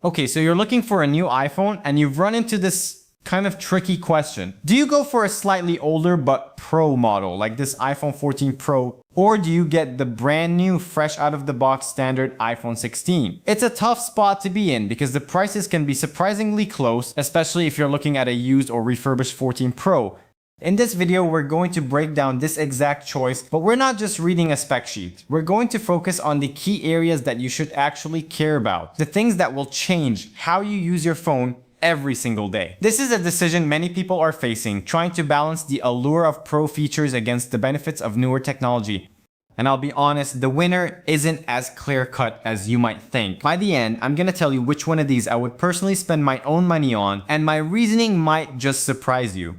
Okay, so you're looking for a new iPhone and you've run into this kind of tricky question. Do you go for a slightly older but Pro model like this iPhone 14 Pro, or do you get the brand new fresh out of the box standard iPhone 16? It's a tough spot to be in because the prices can be surprisingly close, especially if you're looking at a used or refurbished 14 Pro. In this video, we're going to break down this exact choice, but we're not just reading a spec sheet. We're going to focus on the key areas that you should actually care about, the things that will change how you use your phone every single day. This is a decision many people are facing, trying to balance the allure of pro features against the benefits of newer technology. And I'll be honest, the winner isn't as clear-cut as you might think. By the end, I'm gonna tell you which one of these I would personally spend my own money on, and my reasoning might just surprise you.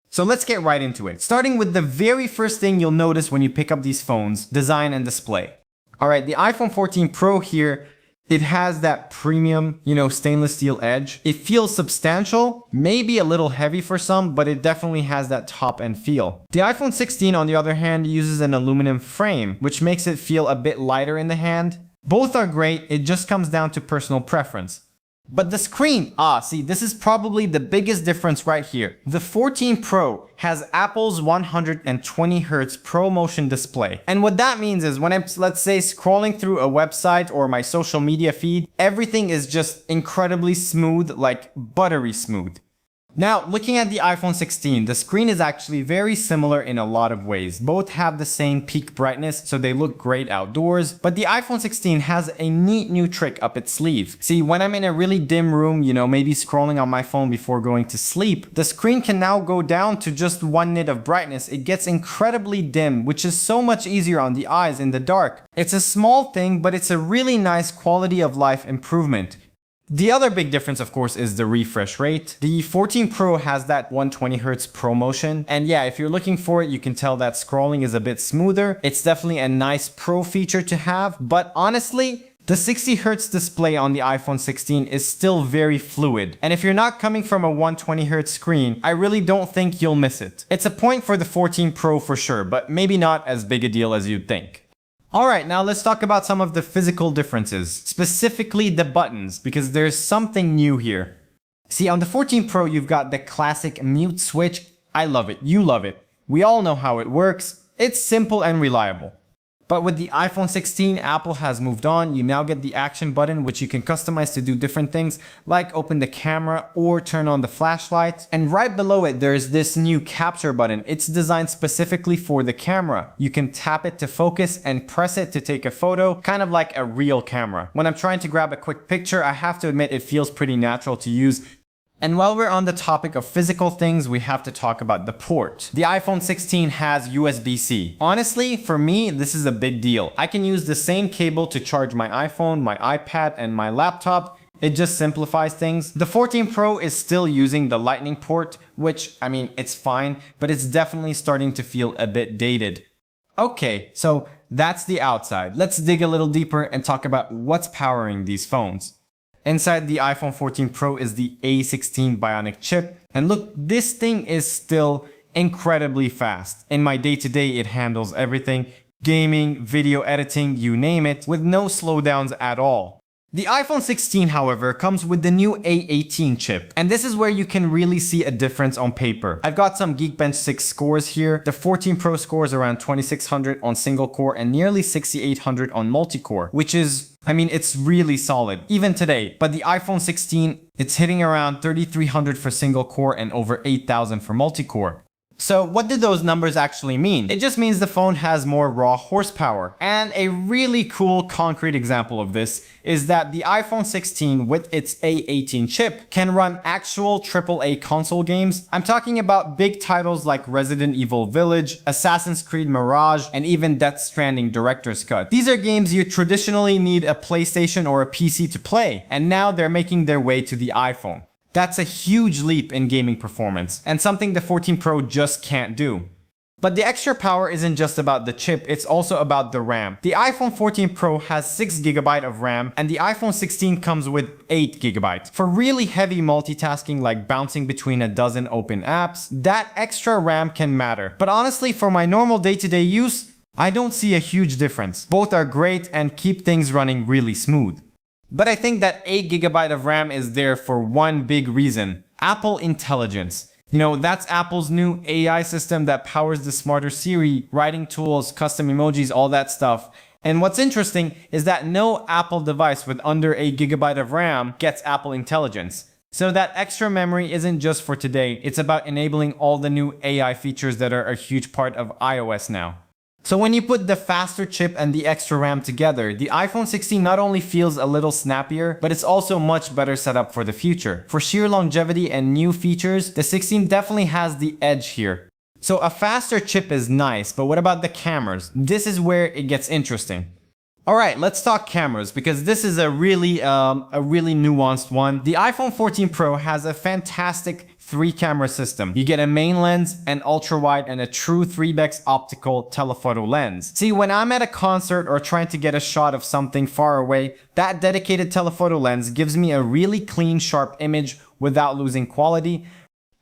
So let's get right into it. Starting with the very first thing you'll notice when you pick up these phones, design and display. Alright, the iPhone 14 Pro here, it has that premium, stainless steel edge. It feels substantial, maybe a little heavy for some, but it definitely has that top-end feel. The iPhone 16, on the other hand, uses an aluminum frame, which makes it feel a bit lighter in the hand. Both are great, it just comes down to personal preference. But the screen, see, this is probably the biggest difference right here. The 14 Pro has Apple's 120Hz ProMotion display. And what that means is when I'm, let's say, scrolling through a website or my social media feed, everything is just incredibly smooth, like buttery smooth. Now, looking at the iPhone 16, the screen is actually very similar in a lot of ways. Both have the same peak brightness, so they look great outdoors. But the iPhone 16 has a neat new trick up its sleeve. See, when I'm in a really dim room, maybe scrolling on my phone before going to sleep, the screen can now go down to just 1 nit of brightness. It gets incredibly dim, which is so much easier on the eyes in the dark. It's a small thing, but it's a really nice quality of life improvement. The other big difference, of course, is the refresh rate. The 14 Pro has that 120Hz ProMotion, and yeah, if you're looking for it, you can tell that scrolling is a bit smoother. It's definitely a nice pro feature to have, but honestly, the 60Hz display on the iPhone 16 is still very fluid, and if you're not coming from a 120Hz screen, I really don't think you'll miss it. It's a point for the 14 Pro for sure, but maybe not as big a deal as you'd think. Alright, now let's talk about some of the physical differences, specifically the buttons, because there's something new here. See, on the 14 Pro, you've got the classic mute switch. I love it, you love it. We all know how it works. It's simple and reliable. But with the iPhone 16, Apple has moved on. You now get the action button, which you can customize to do different things, like open the camera or turn on the flashlight. And right below it, there's this new capture button. It's designed specifically for the camera. You can tap it to focus and press it to take a photo, kind of like a real camera. When I'm trying to grab a quick picture, I have to admit it feels pretty natural to use. And while we're on the topic of physical things, we have to talk about the port. The iPhone 16 has USB-C. Honestly, for me, this is a big deal. I can use the same cable to charge my iPhone, my iPad, and my laptop. It just simplifies things. The 14 Pro is still using the Lightning port, which, it's fine, but it's definitely starting to feel a bit dated. Okay, so that's the outside. Let's dig a little deeper and talk about what's powering these phones. Inside the iPhone 14 Pro is the A16 Bionic chip. And look, this thing is still incredibly fast. In my day-to-day, it handles everything. Gaming, video editing, you name it, with no slowdowns at all. The iPhone 16, however, comes with the new A18 chip, and this is where you can really see a difference on paper. I've got some Geekbench 6 scores here. The 14 Pro scores around 2600 on single core and nearly 6800 on multi-core, which is, it's really solid, even today. But the iPhone 16, it's hitting around 3300 for single core and over 8000 for multi-core. So what do those numbers actually mean? It just means the phone has more raw horsepower. And a really cool concrete example of this is that the iPhone 16 with its A18 chip can run actual AAA console games. I'm talking about big titles like Resident Evil Village, Assassin's Creed Mirage, and even Death Stranding Director's Cut. These are games you traditionally need a PlayStation or a PC to play, and now they're making their way to the iPhone. That's a huge leap in gaming performance, and something the 14 Pro just can't do. But the extra power isn't just about the chip, it's also about the RAM. The iPhone 14 Pro has 6GB of RAM, and the iPhone 16 comes with 8GB. For really heavy multitasking like bouncing between a dozen open apps, that extra RAM can matter. But honestly, for my normal day-to-day use, I don't see a huge difference. Both are great and keep things running really smooth. But I think that 8 GB of RAM is there for one big reason: Apple Intelligence. That's Apple's new AI system that powers the smarter Siri, writing tools, custom emojis, all that stuff. And what's interesting is that no Apple device with under 8 GB of RAM gets Apple Intelligence. So that extra memory isn't just for today, it's about enabling all the new AI features that are a huge part of iOS now. So when you put the faster chip and the extra RAM together, the iPhone 16 not only feels a little snappier, but it's also much better set up for the future. For sheer longevity and new features, the 16 definitely has the edge here. So a faster chip is nice, but what about the cameras? This is where it gets interesting. Alright, let's talk cameras, because this is a really nuanced one. The iPhone 14 Pro has a fantastic 3-camera system. You get a main lens, an ultra-wide, and a true 3x optical telephoto lens. See, when I'm at a concert or trying to get a shot of something far away, that dedicated telephoto lens gives me a really clean, sharp image without losing quality.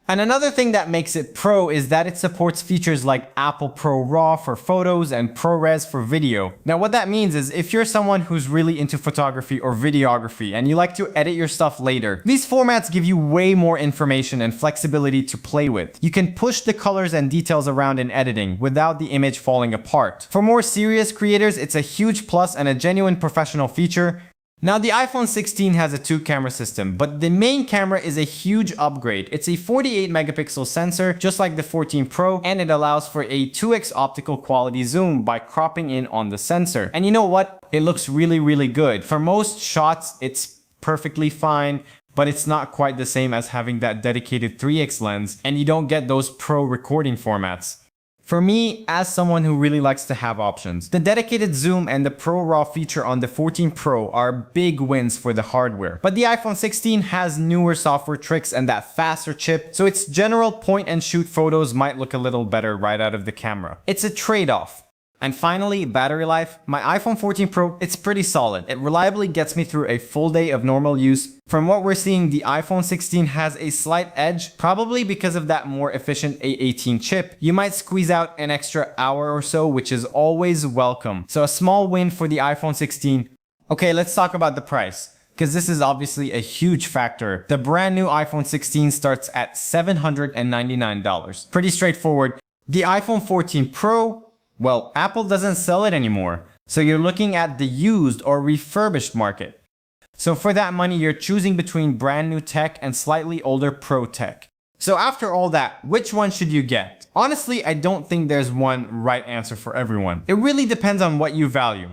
And another thing that makes it Pro is that it supports features like Apple ProRAW for photos and ProRes for video. Now what that means is if you're someone who's really into photography or videography and you like to edit your stuff later, these formats give you way more information and flexibility to play with. You can push the colors and details around in editing without the image falling apart. For more serious creators, it's a huge plus and a genuine professional feature. Now the iPhone 16 has a 2-camera system, but the main camera is a huge upgrade. It's a 48 megapixel sensor, just like the 14 Pro, and it allows for a 2x optical quality zoom by cropping in on the sensor. And you know what? It looks really good. For most shots, it's perfectly fine, but it's not quite the same as having that dedicated 3x lens, and you don't get those pro recording formats. For me, as someone who really likes to have options, the dedicated zoom and the ProRAW feature on the 14 Pro are big wins for the hardware. But the iPhone 16 has newer software tricks and that faster chip, so its general point and shoot photos might look a little better right out of the camera. It's a trade-off. And finally, battery life. My iPhone 14 Pro, it's pretty solid. It reliably gets me through a full day of normal use. From what we're seeing, the iPhone 16 has a slight edge, probably because of that more efficient A18 chip. You might squeeze out an extra hour or so, which is always welcome. So a small win for the iPhone 16. Okay, let's talk about the price, because this is obviously a huge factor. The brand new iPhone 16 starts at $799. Pretty straightforward. The iPhone 14 Pro, well, Apple doesn't sell it anymore, so you're looking at the used or refurbished market. So for that money, you're choosing between brand new tech and slightly older Pro tech. So after all that, which one should you get? Honestly, I don't think there's one right answer for everyone. It really depends on what you value.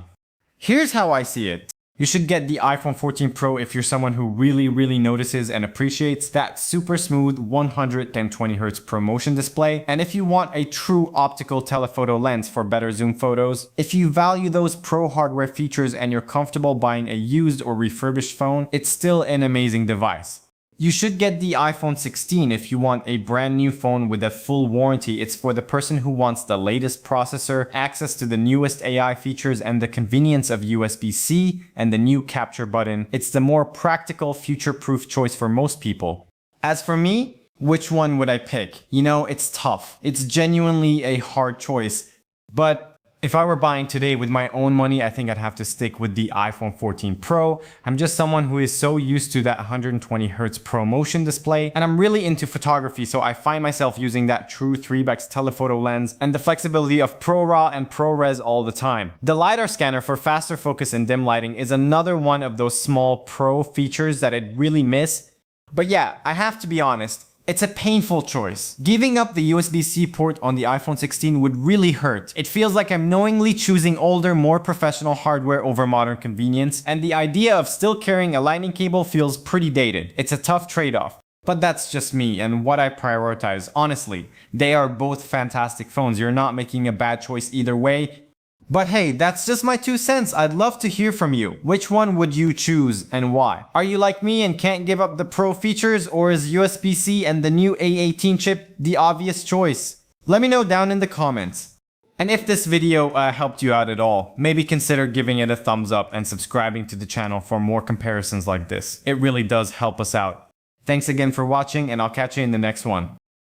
Here's how I see it. You should get the iPhone 14 Pro if you're someone who really notices and appreciates that super smooth 120Hz ProMotion display. And if you want a true optical telephoto lens for better zoom photos, if you value those pro hardware features and you're comfortable buying a used or refurbished phone, it's still an amazing device. You should get the iPhone 16 if you want a brand new phone with a full warranty. It's for the person who wants the latest processor, access to the newest AI features, and the convenience of USB-C and the new capture button. It's the more practical, future-proof choice for most people. As for me, which one would I pick? It's tough. It's genuinely a hard choice. But if I were buying today with my own money, I think I'd have to stick with the iPhone 14 Pro. I'm just someone who is so used to that 120Hz ProMotion display, and I'm really into photography, so I find myself using that true 3x telephoto lens and the flexibility of ProRAW and ProRes all the time. The LiDAR scanner for faster focus and dim lighting is another one of those small pro features that I'd really miss. But yeah, I have to be honest, it's a painful choice. Giving up the USB-C port on the iPhone 16 would really hurt. It feels like I'm knowingly choosing older, more professional hardware over modern convenience, and the idea of still carrying a lightning cable feels pretty dated. It's a tough trade-off. But that's just me and what I prioritize. Honestly, they are both fantastic phones. You're not making a bad choice either way. But hey, that's just my 2 cents. I'd love to hear from you. Which one would you choose and why? Are you like me and can't give up the Pro features, or is USB-C and the new A18 chip the obvious choice? Let me know down in the comments. And if this video helped you out at all, maybe consider giving it a thumbs up and subscribing to the channel for more comparisons like this. It really does help us out. Thanks again for watching, and I'll catch you in the next one.